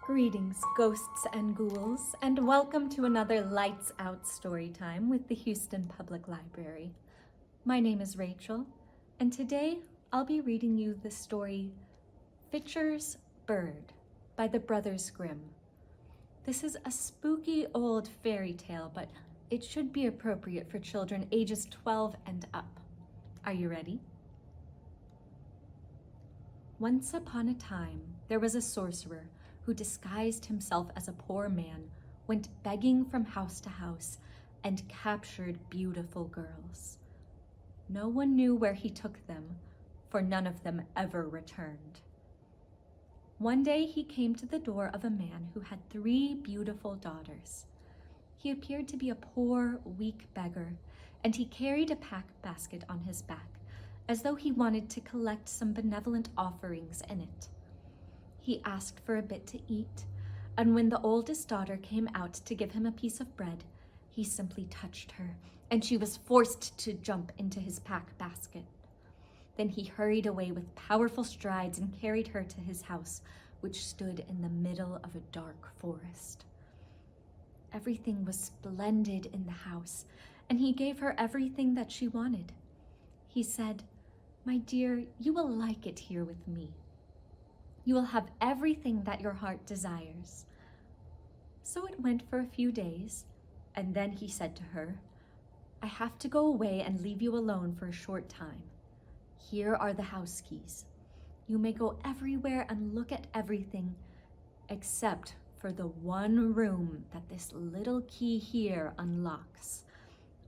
Greetings, ghosts and ghouls, and welcome to another Lights Out Storytime with the Houston Public Library. My name is Rachel, and today I'll be reading you the story Fitcher's Bird by the Brothers Grimm. This is a spooky old fairy tale, but it should be appropriate for children ages 12 and up. Are you ready? Once upon a time, there was a sorcerer who disguised himself as a poor man, went begging from house to house, and captured beautiful girls. No one knew where he took them, for none of them ever returned. One day he came to the door of a man who had 3 beautiful daughters. He appeared to be a poor, weak beggar, and he carried a pack basket on his back, as though he wanted to collect some benevolent offerings in it. He asked for a bit to eat, and when the oldest daughter came out to give him a piece of bread, he simply touched her, and she was forced to jump into his pack basket. Then he hurried away with powerful strides and carried her to his house, which stood in the middle of a dark forest. Everything was splendid in the house, and he gave her everything that she wanted. He said, "My dear, you will like it here with me. You will have everything that your heart desires." So it went for a few days, and then he said to her, "I have to go away and leave you alone for a short time. Here are the house keys. You may go everywhere and look at everything, except for the one room that this little key here unlocks.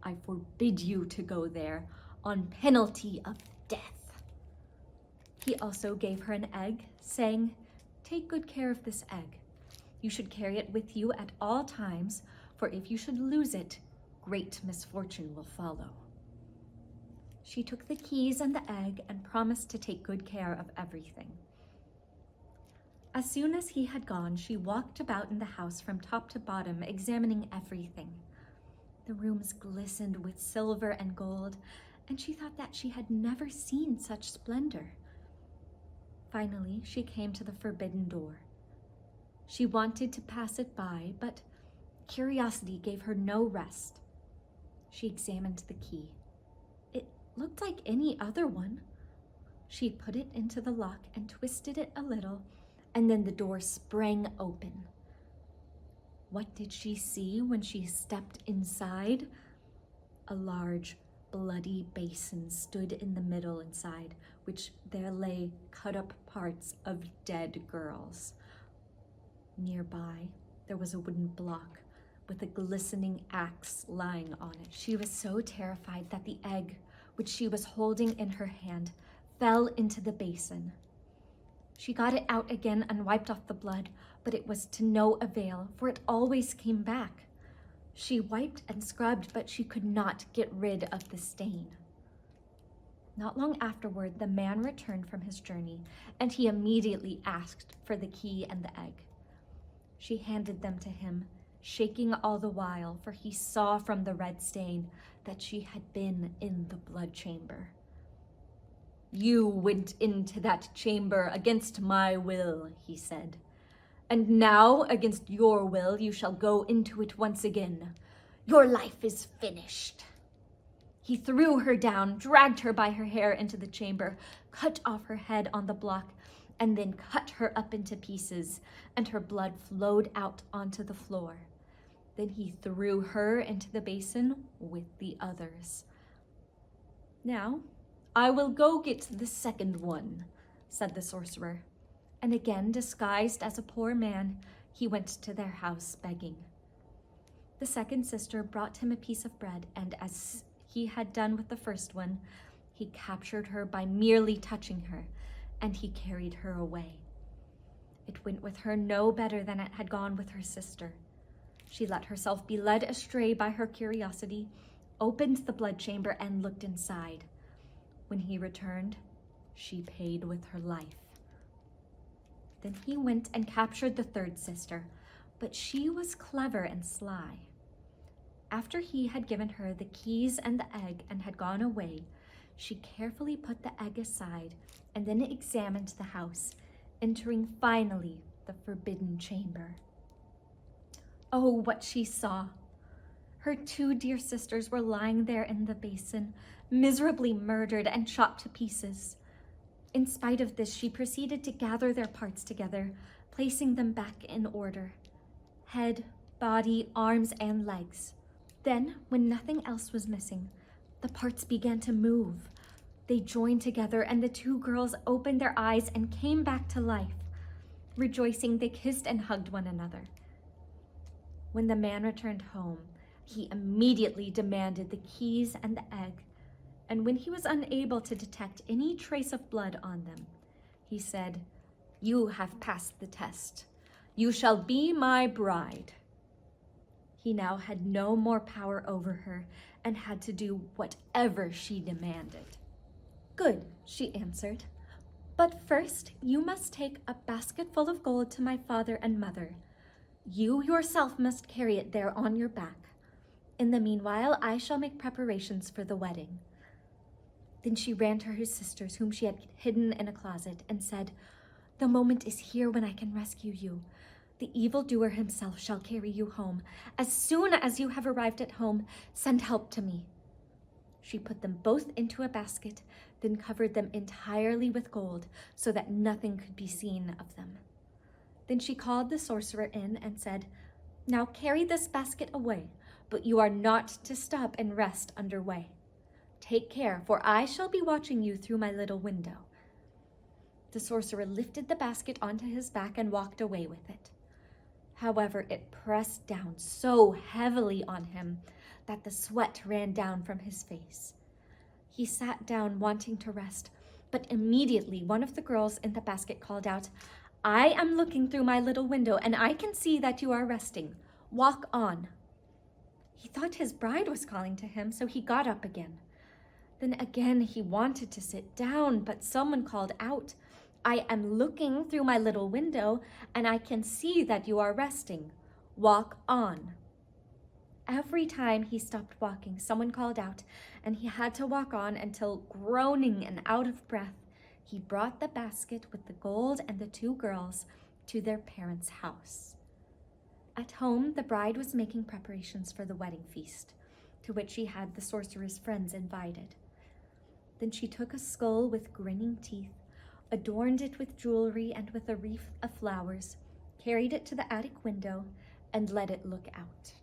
I forbid you to go there on penalty of death." He also gave her an egg, saying, "Take good care of this egg. You should carry it with you at all times, for if you should lose it, great misfortune will follow." She took the keys and the egg and promised to take good care of everything. As soon as he had gone, she walked about in the house from top to bottom, examining everything. The rooms glistened with silver and gold, and she thought that she had never seen such splendor. Finally, she came to the forbidden door. She wanted to pass it by, but curiosity gave her no rest. She examined the key. It looked like any other one. She put it into the lock and twisted it a little, and then the door sprang open. What did she see when she stepped inside? A large, bloody basin stood in the middle inside, which there lay cut-up parts of dead girls. Nearby, there was a wooden block with a glistening axe lying on it. She was so terrified that the egg, which she was holding in her hand, fell into the basin. She got it out again and wiped off the blood, but it was to no avail, for it always came back. She wiped and scrubbed, but she could not get rid of the stain. Not long afterward, the man returned from his journey, and he immediately asked for the key and the egg. She handed them to him, shaking all the while, for he saw from the red stain that she had been in the blood chamber. "You went into that chamber against my will," he said. "And now, against your will, you shall go into it once again. Your life is finished." He threw her down, dragged her by her hair into the chamber, cut off her head on the block, and then cut her up into pieces, and her blood flowed out onto the floor. Then he threw her into the basin with the others. "Now, I will go get the second one," said the sorcerer. And again, disguised as a poor man, he went to their house begging. The second sister brought him a piece of bread, and as he had done with the first one, he captured her by merely touching her, and he carried her away. It went with her no better than it had gone with her sister. She let herself be led astray by her curiosity, opened the blood chamber, and looked inside. When he returned, she paid with her life. Then he went and captured the third sister, but she was clever and sly. After he had given her the keys and the egg and had gone away, she carefully put the egg aside and then examined the house, entering finally the forbidden chamber. Oh, what she saw! Her 2 dear sisters were lying there in the basin, miserably murdered and chopped to pieces. In spite of this, she proceeded to gather their parts together, placing them back in order. Head, body, arms, and legs. Then, when nothing else was missing, the parts began to move. They joined together, and the 2 girls opened their eyes and came back to life. Rejoicing, they kissed and hugged one another. When the man returned home, he immediately demanded the keys and the egg, and when he was unable to detect any trace of blood on them, he said, "You have passed the test. You shall be my bride." He now had no more power over her and had to do whatever she demanded. "Good," she answered. "But first, you must take a basket full of gold to my father and mother. You yourself must carry it there on your back. In the meanwhile, I shall make preparations for the wedding." Then she ran to her sisters, whom she had hidden in a closet, and said, "The moment is here when I can rescue you. The evildoer himself shall carry you home. As soon as you have arrived at home, send help to me." She put them both into a basket, then covered them entirely with gold, so that nothing could be seen of them. Then she called the sorcerer in and said, "Now carry this basket away, but you are not to stop and rest underway. Take care, for I shall be watching you through my little window." The sorcerer lifted the basket onto his back and walked away with it. However, it pressed down so heavily on him that the sweat ran down from his face. He sat down wanting to rest, but immediately one of the girls in the basket called out, "I am looking through my little window, and I can see that you are resting. Walk on." He thought his bride was calling to him, so he got up again. Then again he wanted to sit down, but someone called out, "I am looking through my little window, and I can see that you are resting. Walk on." Every time he stopped walking, someone called out, and he had to walk on until, groaning and out of breath, he brought the basket with the gold and the 2 girls to their parents' house. At home, the bride was making preparations for the wedding feast, to which she had the sorcerer's friends invited. Then she took a skull with grinning teeth, adorned it with jewelry and with a wreath of flowers, carried it to the attic window, and let it look out.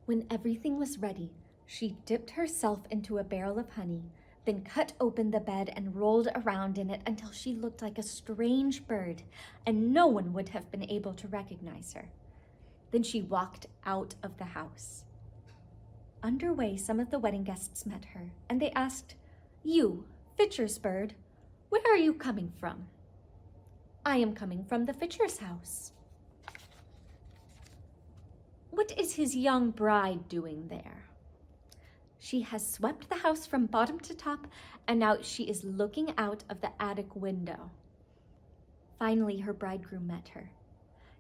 When everything was ready, she dipped herself into a barrel of honey, then cut open the bed and rolled around in it until she looked like a strange bird, and no one would have been able to recognize her. Then she walked out of the house. Underway, some of the wedding guests met her, and they asked, "You, Fitcher's bird, where are you coming from?" "I am coming from the Fitcher's house." "What is his young bride doing there?" "She has swept the house from bottom to top, and now she is looking out of the attic window." Finally, her bridegroom met her.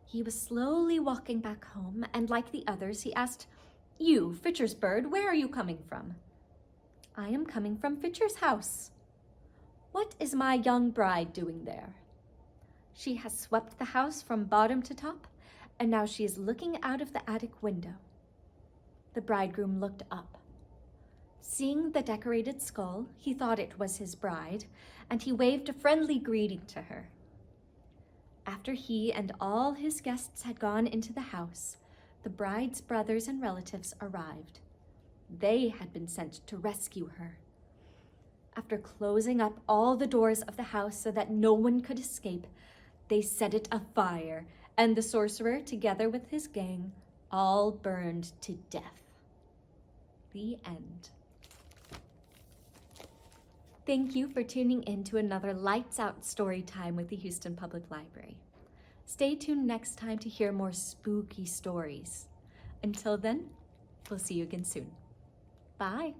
He was slowly walking back home, and like the others, he asked, "You, Fitcher's bird, where are you coming from?" "I am coming from Fitcher's house." "What is my young bride doing there?" "She has swept the house from bottom to top, and now she is looking out of the attic window." The bridegroom looked up. Seeing the decorated skull, he thought it was his bride, and he waved a friendly greeting to her. After he and all his guests had gone into the house, the bride's brothers and relatives arrived. They had been sent to rescue her. After closing up all the doors of the house so that no one could escape, they set it afire, and the sorcerer, together with his gang, all burned to death. The end. Thank you for tuning in to another Lights Out story time with the Houston Public Library. Stay tuned next time to hear more spooky stories. Until then, we'll see you again soon. Bye.